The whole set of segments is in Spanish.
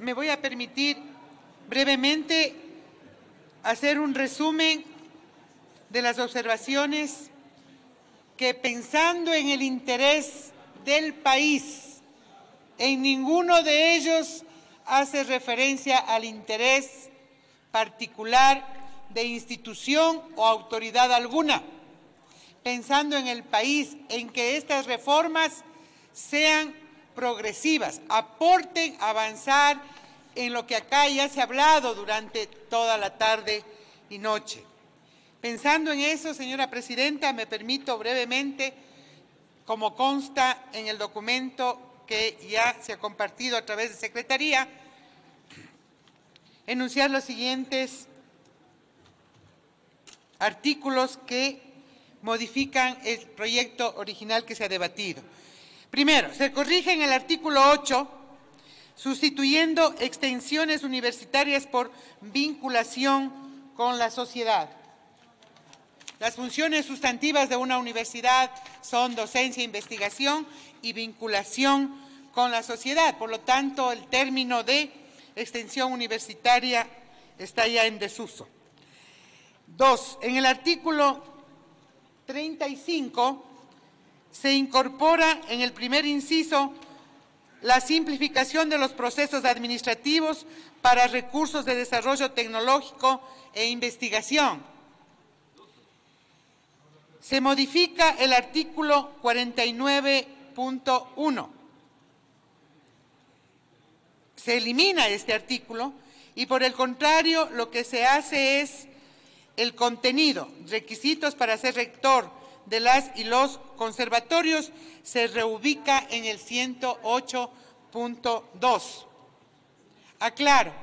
Me voy a permitir brevemente hacer un resumen de las observaciones que, pensando en el interés del país, en ninguno de ellos hace referencia al interés particular de institución o autoridad alguna. Pensando en el país, en que estas reformas sean progresivas, aporten a avanzar en lo que acá ya se ha hablado durante toda la tarde y noche. Pensando en eso, señora presidenta, me permito brevemente, como consta en el documento que ya se ha compartido a través de Secretaría, enunciar los siguientes artículos que modifican el proyecto original que se ha debatido. Primero, se corrige en el artículo 8, sustituyendo extensiones universitarias por vinculación con la sociedad. Las funciones sustantivas de una universidad son docencia, investigación y vinculación con la sociedad. Por lo tanto, el término de extensión universitaria está ya en desuso. 2. En el artículo 35 se incorpora en el primer inciso la simplificación de los procesos administrativos para recursos de desarrollo tecnológico e investigación. Se modifica el artículo 49.1. Se elimina este artículo y, por el contrario, lo que se hace es el contenido, requisitos para ser rector de las y los conservatorios, se reubica en el 108.2. Aclaro,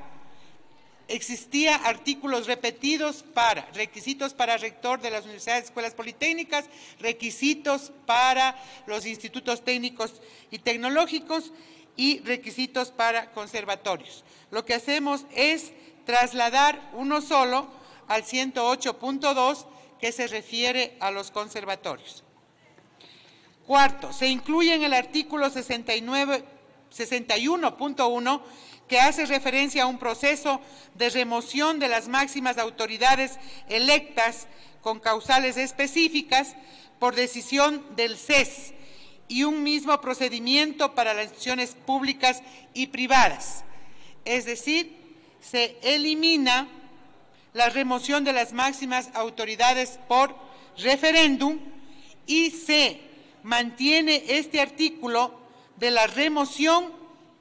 existía artículos repetidos para requisitos para rector de las universidades, escuelas politécnicas, requisitos para los institutos técnicos y tecnológicos y requisitos para conservatorios. Lo que hacemos es trasladar uno solo al 108.2, que se refiere a los conservatorios. Cuarto, se incluye en el artículo 61.1, que hace referencia a un proceso de remoción de las máximas autoridades electas con causales específicas por decisión del CES y un mismo procedimiento para las instituciones públicas y privadas. Es decir, se elimina la remoción de las máximas autoridades por referéndum y se mantiene este artículo de la remoción,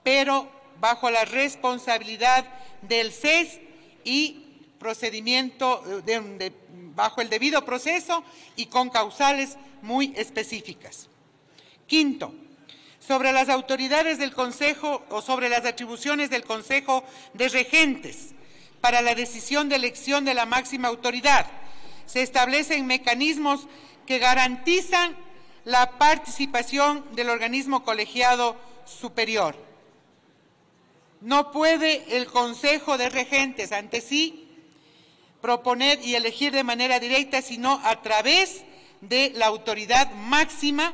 pero bajo la responsabilidad del CES y procedimiento bajo el debido proceso y con causales muy específicas. Quinto, sobre las autoridades del Consejo o sobre las atribuciones del Consejo de Regentes para la decisión de elección de la máxima autoridad, se establecen mecanismos que garantizan la participación del organismo colegiado superior. No puede el Consejo de Regentes ante sí proponer y elegir de manera directa, sino a través de la autoridad máxima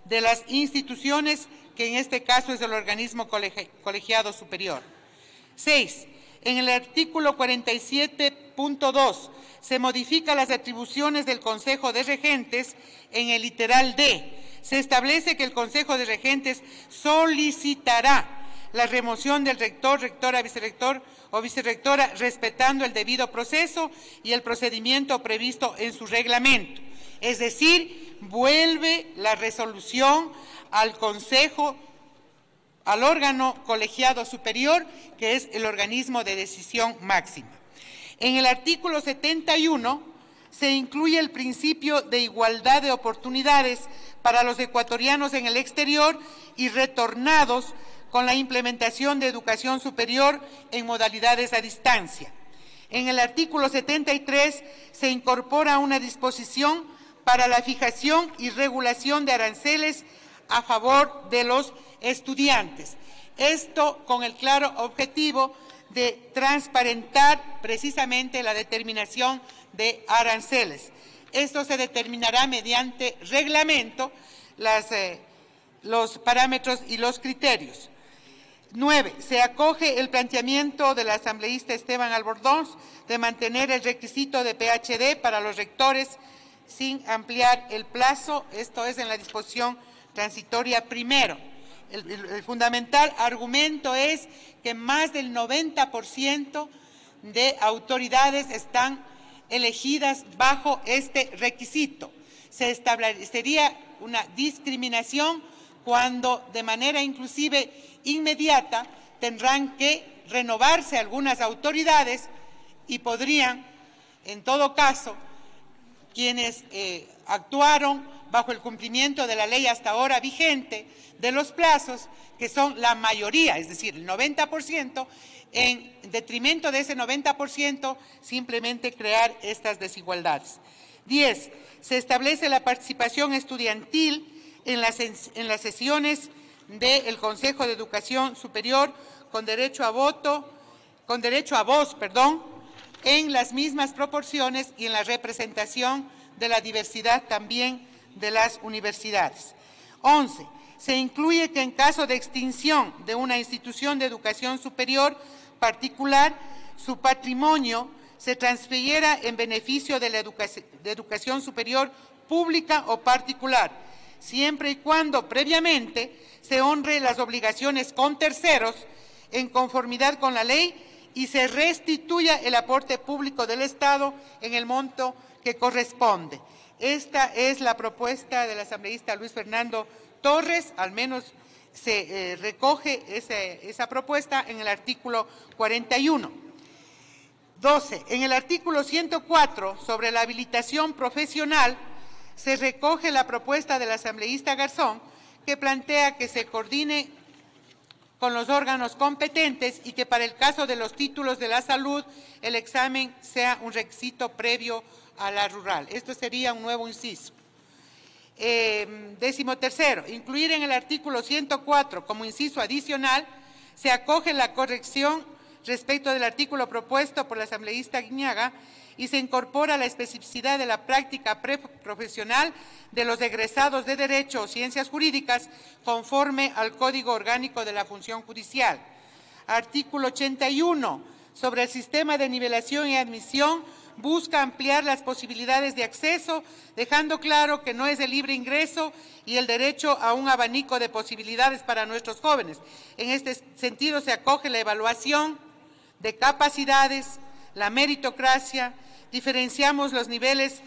de las instituciones, que en este caso es el organismo colegiado superior. 6. En el artículo 47.2 se modifica las atribuciones del Consejo de Regentes en el literal D. Se establece que el Consejo de Regentes solicitará la remoción del rector, rectora, vicerrector o vicerrectora, respetando el debido proceso y el procedimiento previsto en su reglamento. Es decir, vuelve la resolución al Consejo, al órgano colegiado superior, que es el organismo de decisión máxima. En el artículo 71 se incluye el principio de igualdad de oportunidades para los ecuatorianos en el exterior y retornados con la implementación de educación superior en modalidades a distancia. En el artículo 73 se incorpora una disposición para la fijación y regulación de aranceles a favor de los estudiantes. Esto con el claro objetivo de transparentar precisamente la determinación de aranceles. Esto se determinará mediante reglamento, los parámetros y los criterios. 9. Se acoge el planteamiento del asambleísta Esteban Albornoz de mantener el requisito de PhD para los rectores sin ampliar el plazo. Esto es en la disposición transitoria primero. El fundamental argumento es que más del 90% de autoridades están elegidas bajo este requisito. Se establecería una discriminación cuando de manera inclusive inmediata tendrán que renovarse algunas autoridades y podrían, en todo caso, quienes actuaron bajo el cumplimiento de la ley hasta ahora vigente, de los plazos, que son la mayoría, es decir, el 90%, en detrimento de ese 90%, simplemente crear estas desigualdades. 10. Se establece la participación estudiantil en las sesiones del Consejo de Educación Superior con derecho a voz, en las mismas proporciones y en la representación de la diversidad también de las universidades. 11. Se incluye que en caso de extinción de una institución de educación superior particular, su patrimonio se transfiriera en beneficio de la educación superior pública o particular, siempre y cuando previamente se honre las obligaciones con terceros en conformidad con la ley y se restituya el aporte público del Estado en el monto que corresponde. Esta es la propuesta del asambleísta Luis Fernando Torres, al menos se recoge esa propuesta en el artículo 41. 12. En el artículo 104, sobre la habilitación profesional, se recoge la propuesta del asambleísta Garzón, que plantea que se coordine con los órganos competentes y que para el caso de los títulos de la salud, el examen sea un requisito previo a la rural. Esto sería un nuevo inciso. 13. Incluir en el artículo 104 como inciso adicional, se acoge la corrección respecto del artículo propuesto por la asambleísta Guiñaga y se incorpora la especificidad de la práctica preprofesional de los egresados de Derecho o Ciencias Jurídicas conforme al Código Orgánico de la Función Judicial. Artículo 81. Sobre el sistema de nivelación y admisión, busca ampliar las posibilidades de acceso, dejando claro que no es el libre ingreso y el derecho a un abanico de posibilidades para nuestros jóvenes. En este sentido, se acoge la evaluación de capacidades, la meritocracia, diferenciamos los niveles,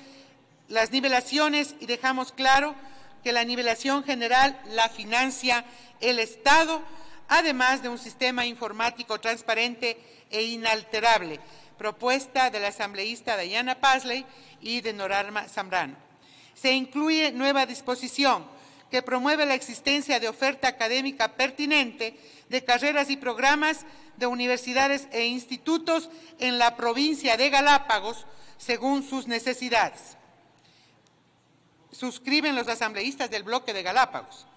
las nivelaciones y dejamos claro que la nivelación general la financia el Estado, además de un sistema informático transparente e inalterable. Propuesta de la asambleísta Dayana Pazley y de Norarma Zambrano. Se incluye nueva disposición que promueve la existencia de oferta académica pertinente de carreras y programas de universidades e institutos en la provincia de Galápagos según sus necesidades. Suscriben los asambleístas del bloque de Galápagos.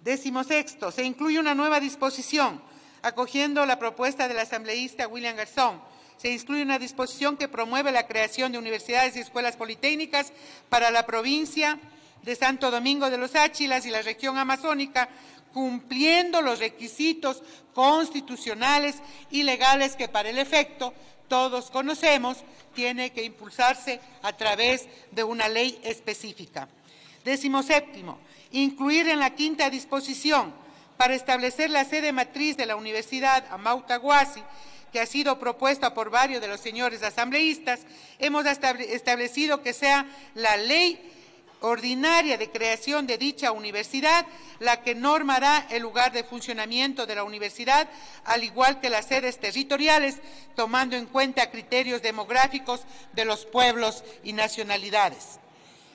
16. Se incluye una nueva disposición acogiendo la propuesta del asambleísta William Garzón. Se incluye una disposición que promueve la creación de universidades y escuelas politécnicas para la provincia de Santo Domingo de los Áchilas y la región amazónica, cumpliendo los requisitos constitucionales y legales que para el efecto todos conocemos, tiene que impulsarse a través de una ley específica. 17. Incluir en la quinta disposición para establecer la sede matriz de la Universidad Amauta-Huasi, que ha sido propuesta por varios de los señores asambleístas, hemos establecido que sea la ley ordinaria de creación de dicha universidad la que normará el lugar de funcionamiento de la universidad, al igual que las sedes territoriales, tomando en cuenta criterios demográficos de los pueblos y nacionalidades.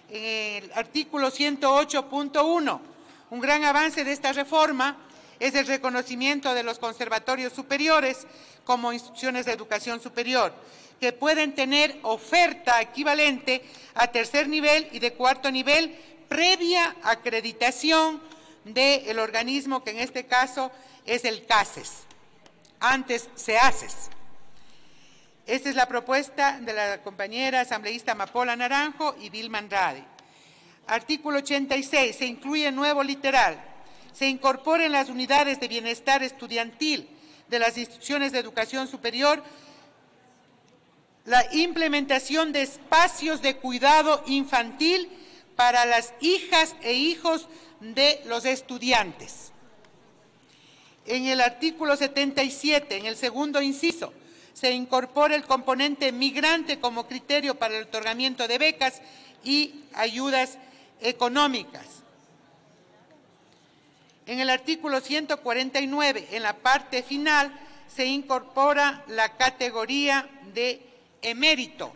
En el artículo 108.1, un gran avance de esta reforma es el reconocimiento de los conservatorios superiores como instituciones de educación superior, que pueden tener oferta equivalente a tercer nivel y de cuarto nivel, previa acreditación del organismo, que en este caso es el CASES, antes CEACES. Esta es la propuesta de la compañera asambleísta Amapola Naranjo y Vilma Andrade. Artículo 86. Se incluye nuevo literal. se incorpore en las unidades de bienestar estudiantil de las instituciones de educación superior la implementación de espacios de cuidado infantil para las hijas e hijos de los estudiantes. En el artículo 77, en el segundo inciso, se incorpora el componente migrante como criterio para el otorgamiento de becas y ayudas económicas. En el artículo 149, en la parte final, se incorpora la categoría de emérito,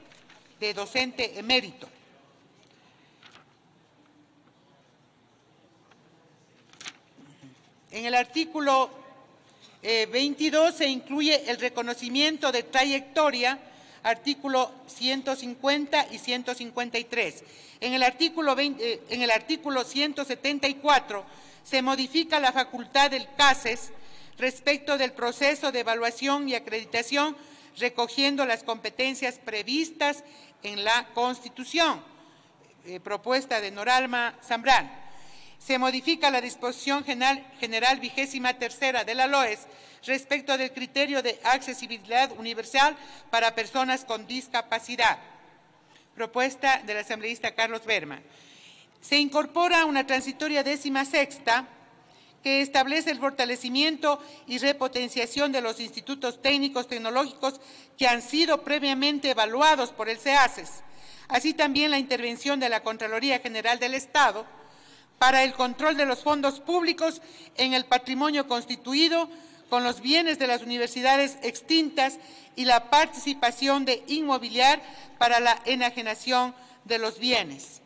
de docente emérito. En el artículo 22 se incluye el reconocimiento de trayectoria, artículo 150 y 153. En el artículo 174 se modifica la facultad del CASES respecto del proceso de evaluación y acreditación, recogiendo las competencias previstas en la Constitución, propuesta de Noralma Zambrano. Se modifica la disposición general 23ª de la LOES respecto del criterio de accesibilidad universal para personas con discapacidad, propuesta del asambleísta Carlos Berman. Se incorpora una transitoria 16ª que establece el fortalecimiento y repotenciación de los institutos técnicos tecnológicos que han sido previamente evaluados por el CEACES, así también la intervención de la Contraloría General del Estado para el control de los fondos públicos en el patrimonio constituido con los bienes de las universidades extintas y la participación de Inmobiliar para la enajenación de los bienes.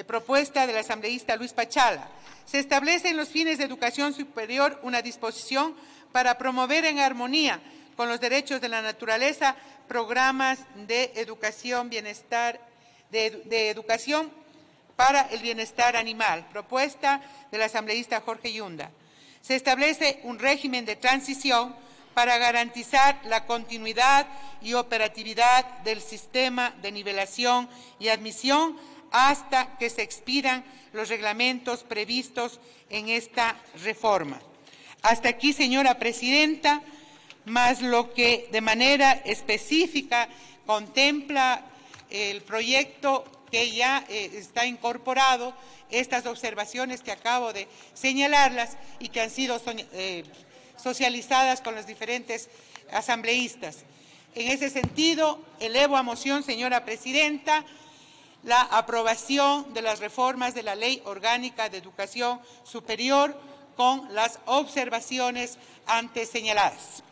Propuesta del asambleísta Luis Pachala. Se establece en los fines de educación superior una disposición para promover en armonía con los derechos de la naturaleza programas de educación, bienestar, de educación para el bienestar animal, propuesta del asambleísta Jorge Yunda. Se establece un régimen de transición para garantizar la continuidad y operatividad del sistema de nivelación y admisión hasta que se expidan los reglamentos previstos en esta reforma. Hasta aquí, señora presidenta, más lo que de manera específica contempla el proyecto que ya está incorporado, estas observaciones que acabo de señalarlas y que han sido socializadas con los diferentes asambleístas. En ese sentido, elevo a moción, señora presidenta, la aprobación de las reformas de la Ley Orgánica de Educación Superior con las observaciones antes señaladas.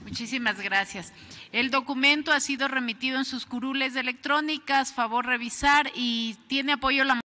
Muchísimas gracias. El documento ha sido remitido en sus curules electrónicas. Favor revisar y tiene apoyo la